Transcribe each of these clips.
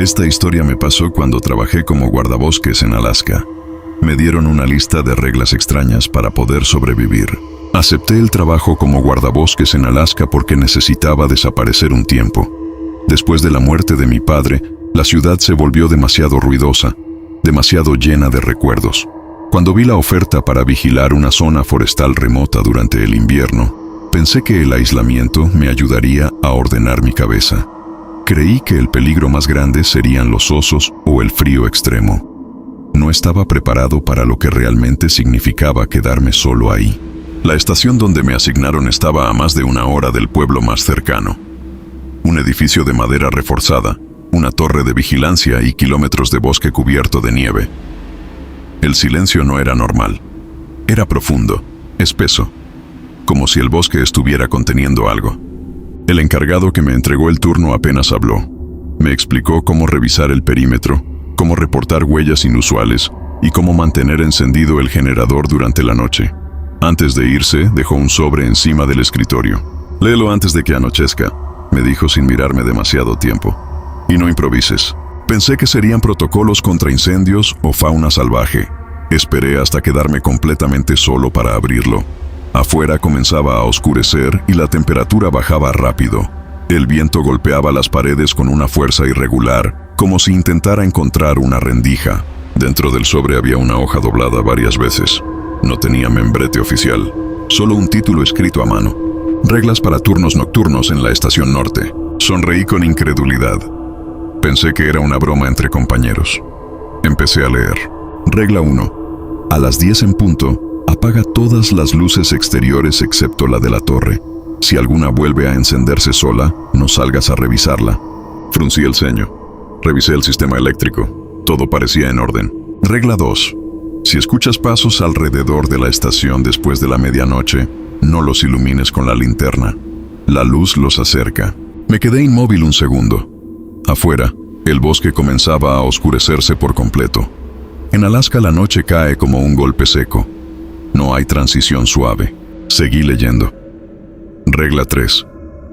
Esta historia me pasó cuando trabajé como guardabosques en Alaska. Me dieron una lista de reglas extrañas para poder sobrevivir. Acepté el trabajo como guardabosques en Alaska porque necesitaba desaparecer un tiempo. Después de la muerte de mi padre, la ciudad se volvió demasiado ruidosa, demasiado llena de recuerdos. Cuando vi la oferta para vigilar una zona forestal remota durante el invierno, pensé que el aislamiento me ayudaría a ordenar mi cabeza. Creí que el peligro más grande serían los osos o el frío extremo. No estaba preparado para lo que realmente significaba quedarme solo ahí. La estación donde me asignaron estaba a más de 1 hora del pueblo más cercano. Un edificio de madera reforzada, una torre de vigilancia y kilómetros de bosque cubierto de nieve. El silencio no era normal. Era profundo, espeso, como si el bosque estuviera conteniendo algo. El encargado que me entregó el turno apenas habló. Me explicó cómo revisar el perímetro, cómo reportar huellas inusuales y cómo mantener encendido el generador durante la noche. Antes de irse, dejó un sobre encima del escritorio. «Léelo antes de que anochezca», me dijo sin mirarme demasiado tiempo. «Y no improvises». Pensé que serían protocolos contra incendios o fauna salvaje. Esperé hasta quedarme completamente solo para abrirlo. Afuera comenzaba a oscurecer y la temperatura bajaba rápido. El viento golpeaba las paredes con una fuerza irregular, como si intentara encontrar una rendija. Dentro del sobre había una hoja doblada varias veces. No tenía membrete oficial, solo un título escrito a mano. Reglas para turnos nocturnos en la estación norte. Sonreí con incredulidad. Pensé que era una broma entre compañeros. Empecé a leer. Regla 1. A las 10 en punto, apaga todas las luces exteriores excepto la de la torre. Si alguna vuelve a encenderse sola, no salgas a revisarla. Fruncí el ceño. Revisé el sistema eléctrico. Todo parecía en orden. Regla 2. Si escuchas pasos alrededor de la estación después de la medianoche, no los ilumines con la linterna. La luz los acerca. Me quedé inmóvil un segundo. Afuera, el bosque comenzaba a oscurecerse por completo. En Alaska la noche cae como un golpe seco. No hay transición suave. Seguí leyendo. Regla 3.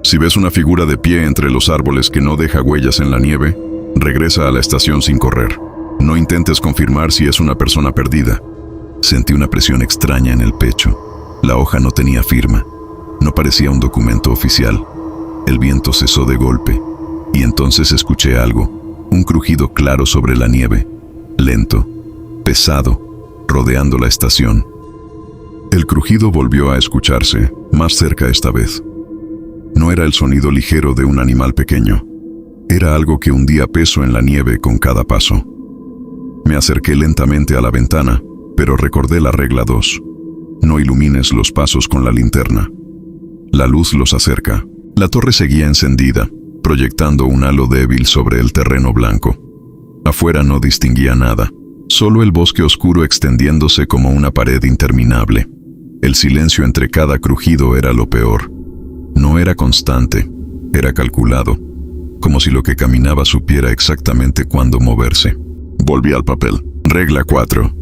Si ves una figura de pie entre los árboles que no deja huellas en la nieve, regresa a la estación sin correr. No intentes confirmar si es una persona perdida. Sentí una presión extraña en el pecho. La hoja no tenía firma. No parecía un documento oficial. El viento cesó de golpe. Y entonces escuché algo, un crujido claro sobre la nieve, lento, pesado, rodeando la estación. El crujido volvió a escucharse, más cerca esta vez. No era el sonido ligero de un animal pequeño, era algo que hundía peso en la nieve con cada paso. Me acerqué lentamente a la ventana, pero recordé la regla 2. No ilumines los pasos con la linterna. La luz los acerca. La torre seguía encendida, proyectando un halo débil sobre el terreno blanco. Afuera no distinguía nada, solo el bosque oscuro extendiéndose como una pared interminable. El silencio entre cada crujido era lo peor. No era constante, era calculado, como si lo que caminaba supiera exactamente cuándo moverse. Volví al papel. Regla 4.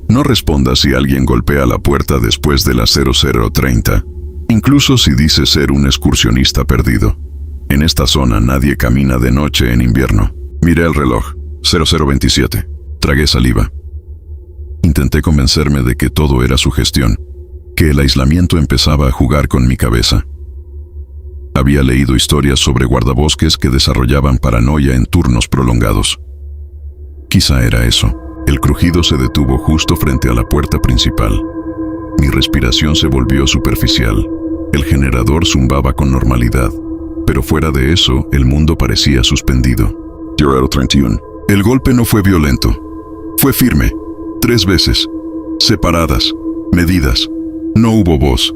No respondas si alguien golpea la puerta después de las 00:30, incluso si dice ser un excursionista perdido. En esta zona nadie camina de noche en invierno. Miré el reloj. 00:27. Tragué saliva. Intenté convencerme de que todo era sugestión, que el aislamiento empezaba a jugar con mi cabeza. Había leído historias sobre guardabosques que desarrollaban paranoia en turnos prolongados. Quizá era eso. El crujido se detuvo justo frente a la puerta principal. Mi respiración se volvió superficial. El generador zumbaba con normalidad. Pero fuera de eso, el mundo parecía suspendido. 00:31. El golpe no fue violento. Fue firme. 3 veces. Separadas. Medidas. No hubo voz.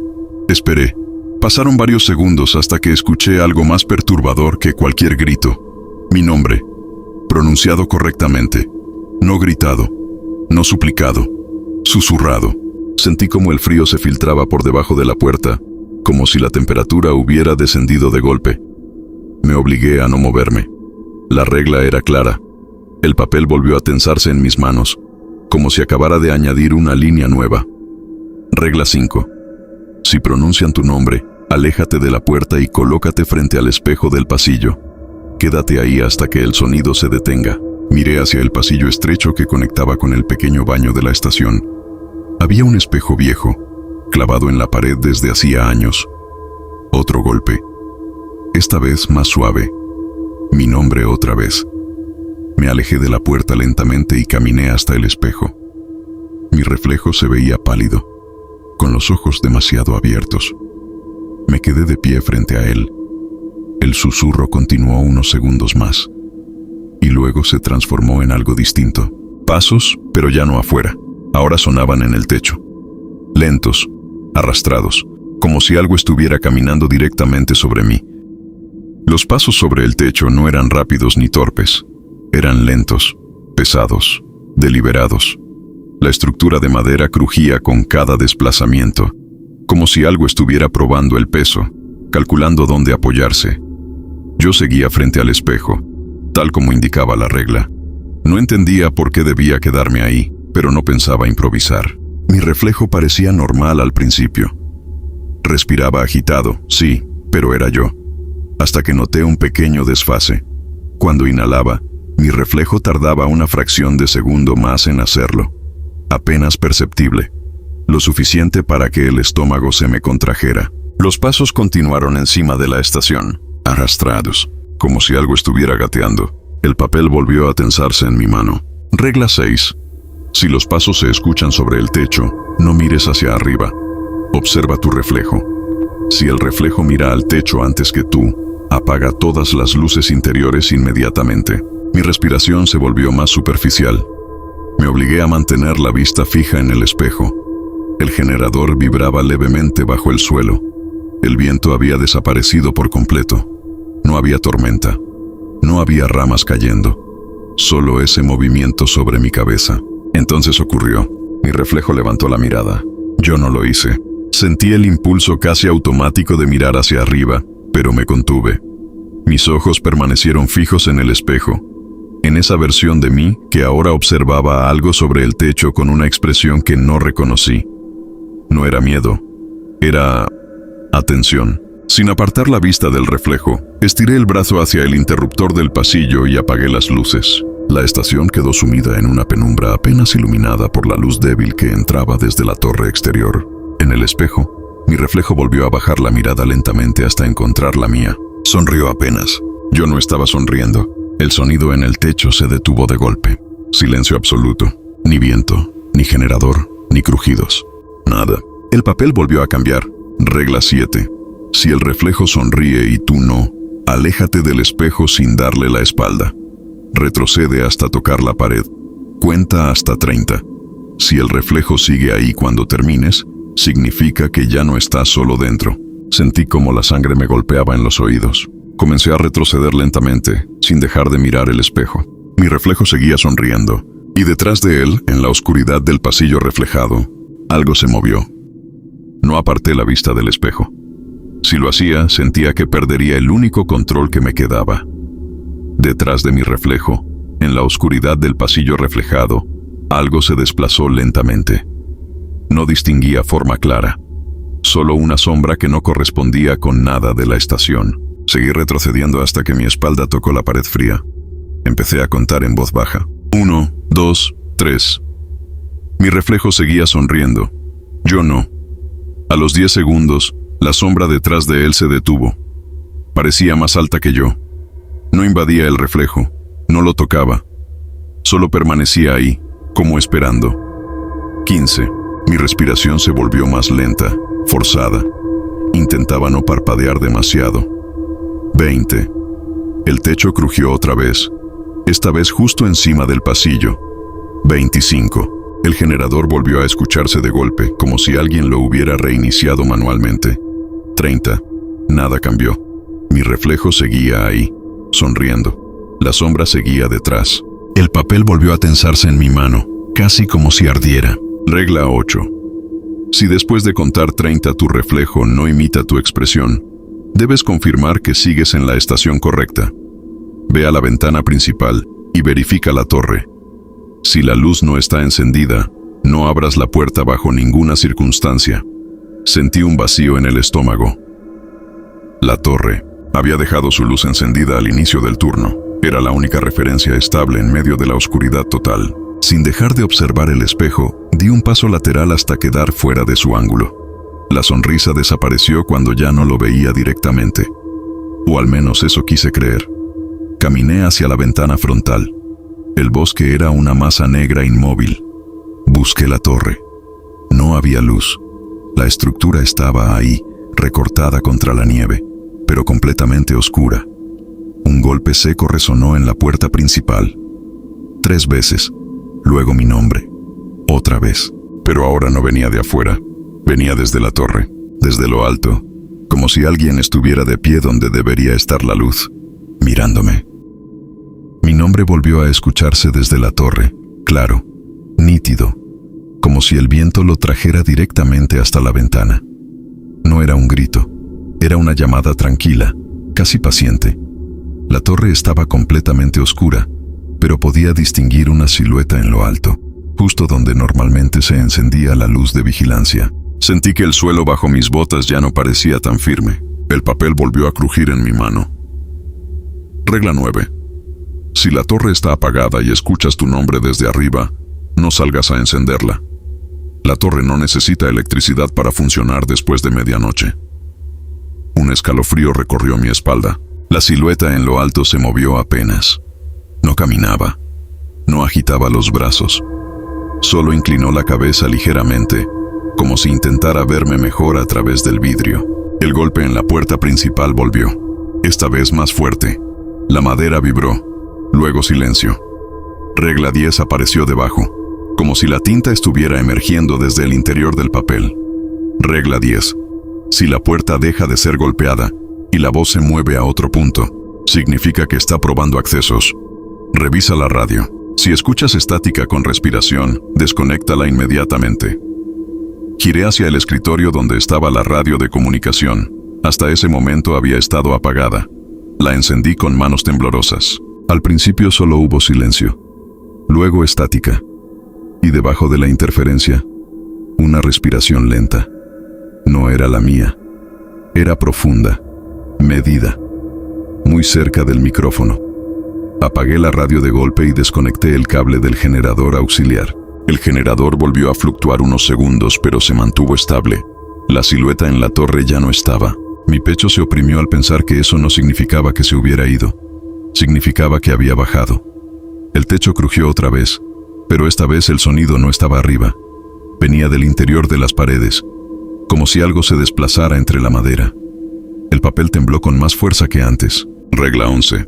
Esperé. Pasaron varios segundos hasta que escuché algo más perturbador que cualquier grito. Mi nombre. Pronunciado correctamente. No gritado. No suplicado. Susurrado. Sentí como el frío se filtraba por debajo de la puerta, como si la temperatura hubiera descendido de golpe. Me obligué a no moverme. La regla era clara. El papel volvió a tensarse en mis manos, como si acabara de añadir una línea nueva. Regla 5. Si pronuncian tu nombre, aléjate de la puerta y colócate frente al espejo del pasillo. Quédate ahí hasta que el sonido se detenga. Miré hacia el pasillo estrecho que conectaba con el pequeño baño de la estación. Había un espejo viejo, clavado en la pared desde hacía años. Otro golpe. Esta vez más suave. Mi nombre otra vez. Me alejé de la puerta lentamente y caminé hasta el espejo. Mi reflejo se veía pálido, con los ojos demasiado abiertos. Me quedé de pie frente a él. El susurro continuó unos segundos más, y luego se transformó en algo distinto. Pasos, pero ya no afuera. Ahora sonaban en el techo. Lentos, arrastrados, como si algo estuviera caminando directamente sobre mí. Los pasos sobre el techo no eran rápidos ni torpes. Eran lentos, pesados, deliberados. La estructura de madera crujía con cada desplazamiento, como si algo estuviera probando el peso, calculando dónde apoyarse. Yo seguía frente al espejo, tal como indicaba la regla. No entendía por qué debía quedarme ahí, pero no pensaba improvisar. Mi reflejo parecía normal al principio. Respiraba agitado, sí, pero era yo. Hasta que noté un pequeño desfase. Cuando inhalaba, mi reflejo tardaba una fracción de segundo más en hacerlo. Apenas perceptible. Lo suficiente para que el estómago se me contrajera. Los pasos continuaron encima de la estación, arrastrados, como si algo estuviera gateando. El papel volvió a tensarse en mi mano. Regla 6. Si los pasos se escuchan sobre el techo, no mires hacia arriba. Observa tu reflejo. Si el reflejo mira al techo antes que tú, apaga todas las luces interiores inmediatamente. Mi respiración se volvió más superficial. Me obligué a mantener la vista fija en el espejo. El generador vibraba levemente bajo el suelo. El viento había desaparecido por completo. No había tormenta. No había ramas cayendo. Solo ese movimiento sobre mi cabeza. Entonces ocurrió. Mi reflejo levantó la mirada. Yo no lo hice. Sentí el impulso casi automático de mirar hacia arriba, pero me contuve. Mis ojos permanecieron fijos en el espejo, en esa versión de mí que ahora observaba algo sobre el techo con una expresión que no reconocí. No era miedo, era atención. Sin apartar la vista del reflejo, estiré el brazo hacia el interruptor del pasillo y apagué las luces. La estación quedó sumida en una penumbra apenas iluminada por la luz débil que entraba desde la torre exterior. En el espejo, mi reflejo volvió a bajar la mirada lentamente hasta encontrar la mía. Sonrió apenas. Yo no estaba sonriendo. El sonido en el techo se detuvo de golpe. Silencio absoluto. Ni viento, ni generador, ni crujidos. Nada. El papel volvió a cambiar. Regla 7. Si el reflejo sonríe y tú no, aléjate del espejo sin darle la espalda. Retrocede hasta tocar la pared. Cuenta hasta 30. Si el reflejo sigue ahí cuando termines, significa que ya no estás solo dentro. Sentí como la sangre me golpeaba en los oídos. Comencé a retroceder lentamente, sin dejar de mirar el espejo. Mi reflejo seguía sonriendo, y detrás de él, en la oscuridad del pasillo reflejado, algo se movió. No aparté la vista del espejo. Si lo hacía, sentía que perdería el único control que me quedaba. Detrás de mi reflejo, en la oscuridad del pasillo reflejado, algo se desplazó lentamente. No distinguía forma clara, solo una sombra que no correspondía con nada de la estación. Seguí retrocediendo hasta que mi espalda tocó la pared fría. Empecé a contar en voz baja. 1, 2, 3. Mi reflejo seguía sonriendo. Yo no. A los 10 segundos, la sombra detrás de él se detuvo. Parecía más alta que yo. No invadía el reflejo, no lo tocaba. Solo permanecía ahí, como esperando. 15. Mi respiración se volvió más lenta, forzada. Intentaba no parpadear demasiado. 20. El techo crujió otra vez, esta vez justo encima del pasillo. 25. El generador volvió a escucharse de golpe, como si alguien lo hubiera reiniciado manualmente. 30. Nada cambió. Mi reflejo seguía ahí, sonriendo. La sombra seguía detrás. El papel volvió a tensarse en mi mano, casi como si ardiera. Regla 8. Si después de contar 30 tu reflejo no imita tu expresión, debes confirmar que sigues en la estación correcta. Ve a la ventana principal y verifica la torre. Si la luz no está encendida, no abras la puerta bajo ninguna circunstancia. Sentí un vacío en el estómago. La torre. Había dejado su luz encendida al inicio del turno. Era la única referencia estable en medio de la oscuridad total. Sin dejar de observar el espejo, di un paso lateral hasta quedar fuera de su ángulo. La sonrisa desapareció cuando ya no lo veía directamente. O al menos eso quise creer. Caminé hacia la ventana frontal. El bosque era una masa negra inmóvil. Busqué la torre. No había luz. La estructura estaba ahí, recortada contra la nieve, pero completamente oscura. Un golpe seco resonó en la puerta principal. 3 veces. Luego mi nombre. Otra vez. Pero ahora no venía de afuera. Venía desde la torre, desde lo alto, como si alguien estuviera de pie donde debería estar la luz, mirándome. Mi nombre volvió a escucharse desde la torre, claro, nítido, como si el viento lo trajera directamente hasta la ventana. No era un grito, era una llamada tranquila, casi paciente. La torre estaba completamente oscura, pero podía distinguir una silueta en lo alto, justo donde normalmente se encendía la luz de vigilancia. Sentí que el suelo bajo mis botas ya no parecía tan firme. El papel volvió a crujir en mi mano. Regla 9. Si la torre está apagada y escuchas tu nombre desde arriba, no salgas a encenderla. La torre no necesita electricidad para funcionar después de medianoche. Un escalofrío recorrió mi espalda. La silueta en lo alto se movió apenas. No caminaba. No agitaba los brazos. Solo inclinó la cabeza ligeramente, como si intentara verme mejor a través del vidrio. El golpe en la puerta principal volvió, esta vez más fuerte. La madera vibró, luego silencio. Regla 10 apareció debajo, como si la tinta estuviera emergiendo desde el interior del papel. Regla 10. Si la puerta deja de ser golpeada y la voz se mueve a otro punto, significa que está probando accesos. Revisa la radio. Si escuchas estática con respiración, desconéctala inmediatamente. Giré hacia el escritorio donde estaba la radio de comunicación. Hasta ese momento había estado apagada. La encendí con manos temblorosas. Al principio solo hubo silencio, luego estática, y debajo de la interferencia, una respiración lenta. No era la mía. Era profunda, medida, muy cerca del micrófono. Apagué la radio de golpe y desconecté el cable del generador auxiliar. El generador volvió a fluctuar unos segundos, pero se mantuvo estable. La silueta en la torre ya no estaba. Mi pecho se oprimió al pensar que eso no significaba que se hubiera ido. Significaba que había bajado. El techo crujió otra vez, pero esta vez el sonido no estaba arriba. Venía del interior de las paredes, como si algo se desplazara entre la madera. El papel tembló con más fuerza que antes. Regla 11.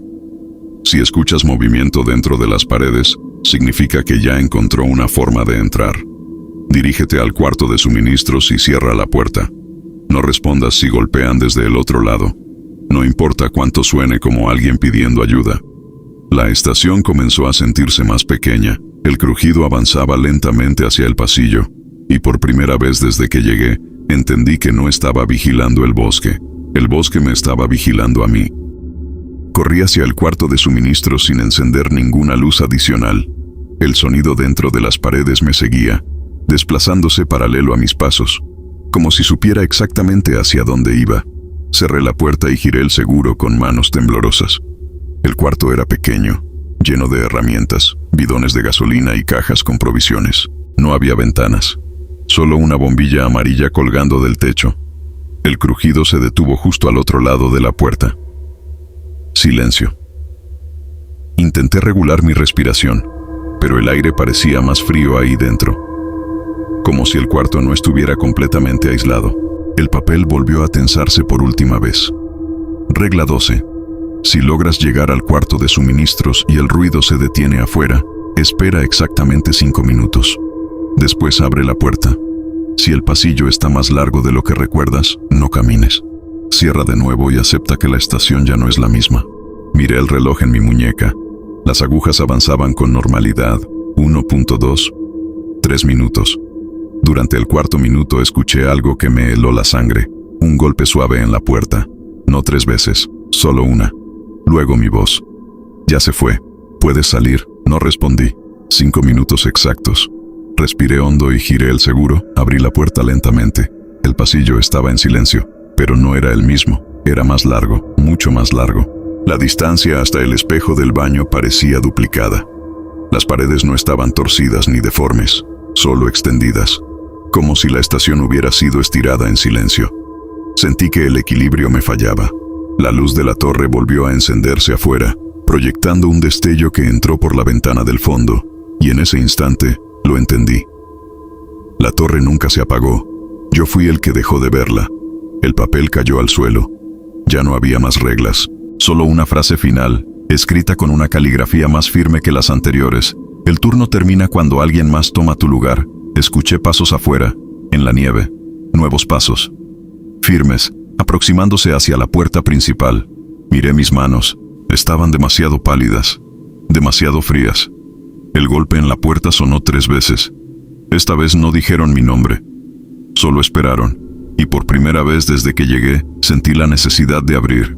Si escuchas movimiento dentro de las paredes, significa que ya encontró una forma de entrar. Dirígete al cuarto de suministros y cierra la puerta. No respondas si golpean desde el otro lado. No importa cuánto suene como alguien pidiendo ayuda. La estación comenzó a sentirse más pequeña. El crujido avanzaba lentamente hacia el pasillo, y por primera vez desde que llegué, entendí que no estaba vigilando el bosque. El bosque me estaba vigilando a mí. Corrí hacia el cuarto de suministros sin encender ninguna luz adicional. El sonido dentro de las paredes me seguía, desplazándose paralelo a mis pasos, como si supiera exactamente hacia dónde iba. Cerré la puerta y giré el seguro con manos temblorosas. El cuarto era pequeño, lleno de herramientas, bidones de gasolina y cajas con provisiones. No había ventanas, solo una bombilla amarilla colgando del techo. El crujido se detuvo justo al otro lado de la puerta. Silencio. Intenté regular mi respiración, pero el aire parecía más frío ahí dentro, como si el cuarto no estuviera completamente aislado. El papel volvió a tensarse por última vez. Regla 12. Si logras llegar al cuarto de suministros y el ruido se detiene afuera, espera exactamente 5 minutos. Después abre la puerta. Si el pasillo está más largo de lo que recuerdas, no camines. Cierra de nuevo y acepta que la estación ya no es la misma. Miré el reloj en mi muñeca. Las agujas avanzaban con normalidad. 1.2. 3 minutos. Durante el cuarto minuto escuché algo que me heló la sangre. Un golpe suave en la puerta. No 3 veces, solo una. Luego mi voz. Ya se fue. ¿Puedes salir? No respondí. 5 minutos exactos. Respiré hondo y giré el seguro. Abrí la puerta lentamente. El pasillo estaba en silencio, pero no era el mismo. era más largo, mucho más largo. La distancia hasta el espejo del baño parecía duplicada. Las paredes no estaban torcidas ni deformes, solo extendidas, como si la estación hubiera sido estirada en silencio. Sentí que el equilibrio me fallaba. La luz de la torre volvió a encenderse afuera, proyectando un destello que entró por la ventana del fondo, y en ese instante lo entendí. La torre nunca se apagó. Yo fui el que dejó de verla. El papel cayó al suelo. Ya no había más reglas, solo una frase final, escrita con una caligrafía más firme que las anteriores. El turno termina cuando alguien más toma tu lugar. Escuché pasos afuera, en la nieve. Nuevos pasos. Firmes, aproximándose hacia la puerta principal. Miré mis manos. Estaban demasiado pálidas, demasiado frías. El golpe en la puerta sonó 3 veces. Esta vez no dijeron mi nombre. Solo esperaron, y por primera vez desde que llegué, sentí la necesidad de abrir.